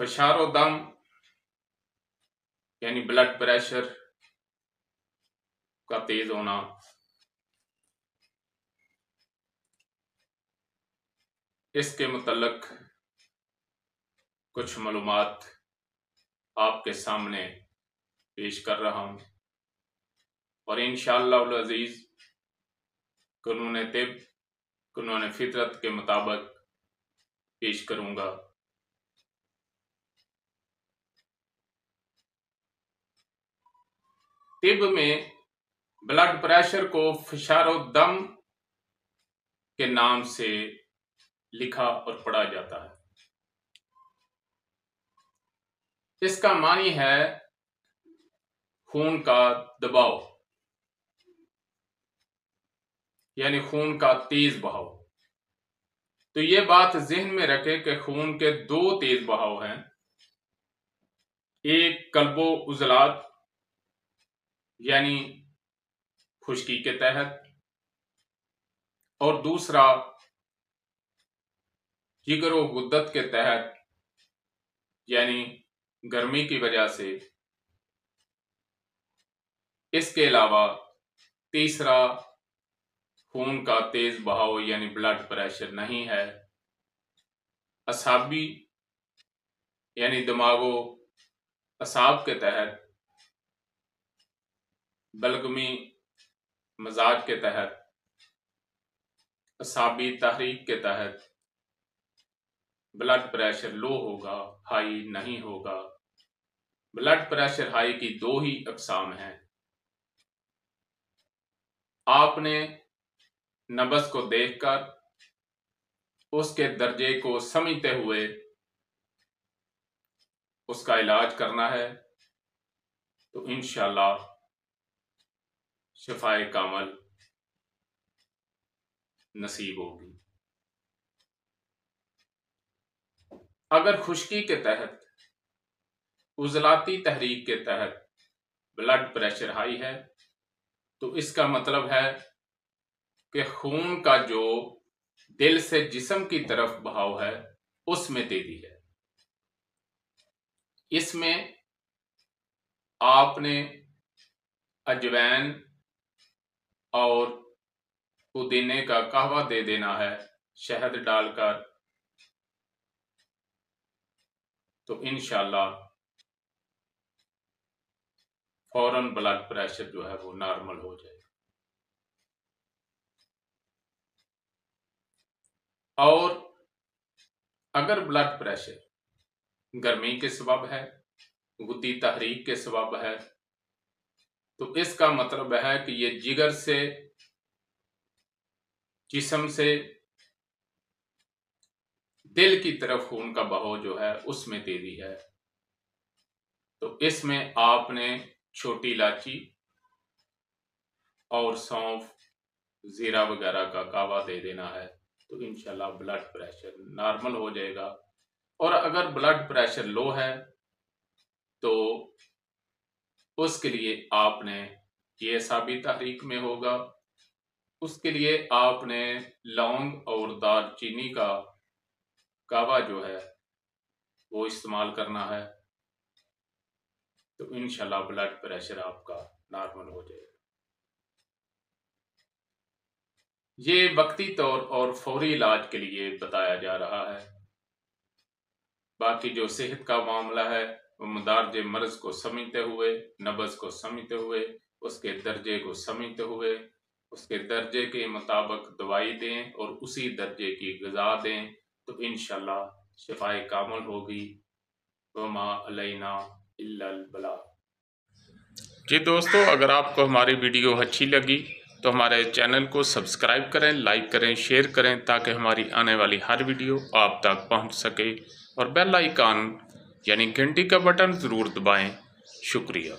फशारो दम यानी blood pressure का तेज होना, इसके मुतल्लक कुछ मालूमात आपके सामने पेश कर रहा हूं और इंशाअल्लाह अज़ीज़ कानून तिब कानून फितरत के मुताबिक पेश करूंगा। तिब में ब्लड प्रेशर को फशारो दम के नाम से लिखा और पढ़ा जाता है। इसका मानी है खून का दबाव यानी खून का तेज बहाव। तो ये बात ज़हन में रखें कि खून के दो तेज बहाव हैं, एक कल्बो उजलात यानी खुश्की के तहत और दूसरा जिगर गुद्दत के तहत यानी गर्मी की वजह से। इसके अलावा तीसरा खून का तेज बहाव यानी ब्लड प्रेशर नहीं है। असाबी यानी दिमागो असाब के तहत, बलगमी मजाज के तहत, असाबी तहरीक के तहत ब्लड प्रेशर लो होगा, हाई नहीं होगा। ब्लड प्रेशर हाई की दो ही अकसाम हैं। आपने नब्ज को देखकर उसके दर्जे को समझते हुए उसका इलाज करना है, तो इंशाअल्लाह शिफाए कामल नसीब होगी। अगर खुश्की के तहत, उजलाती तहरीक के तहत ब्लड प्रेशर हाई है, तो इसका मतलब है कि खून का जो दिल से जिस्म की तरफ बहाव है उसमें तेजी है। इसमें आपने अजवैन और पुदीने का कहवा दे देना है शहद डालकर, तो इंशाअल्लाह फौरन ब्लड प्रेशर जो है वो नॉर्मल हो जाएगा। और अगर ब्लड प्रेशर गर्मी के सबब है, गुद्दी तहरीक के सबब है, तो इसका मतलब है कि ये जिगर से, जिस्म से दिल की तरफ खून का बहाव जो है उसमें तेजी है। तो इसमें आपने छोटी इलायची और सौंफ, जीरा वगैरह का कहवा दे देना है, तो इंशाल्लाह ब्लड प्रेशर नॉर्मल हो जाएगा। और अगर ब्लड प्रेशर लो है तो उसके लिए आपने, ये साबी तहरीक में होगा, उसके लिए आपने लौंग और दालचीनी का कहवा जो है वो इस्तेमाल करना है, तो इंशाल्लाह ब्लड प्रेशर आपका नॉर्मल हो जाएगा। ये वक्ती तौर और फौरी इलाज के लिए बताया जा रहा है। बाकी जो सेहत का मामला है वो मदारज मर्ज को समझते हुए, नब्ज को समझते हुए, उसके दर्जे को समझते हुए, उसके दर्जे के मुताबिक दवाई दें और उसी दर्जे की ग़िज़ा दें, तो इंशाअल्लाह शिफाए कामिल होगी। वमा अलैना इल्लल बलाग। जी दोस्तों, अगर आपको हमारी वीडियो अच्छी लगी तो हमारे चैनल को सब्सक्राइब करें, लाइक करें, शेयर करें, ताकि हमारी आने वाली हर वीडियो आप तक पहुंच सके। और बेल आइकन यानी घंटी का बटन ज़रूर दबाएं। शुक्रिया।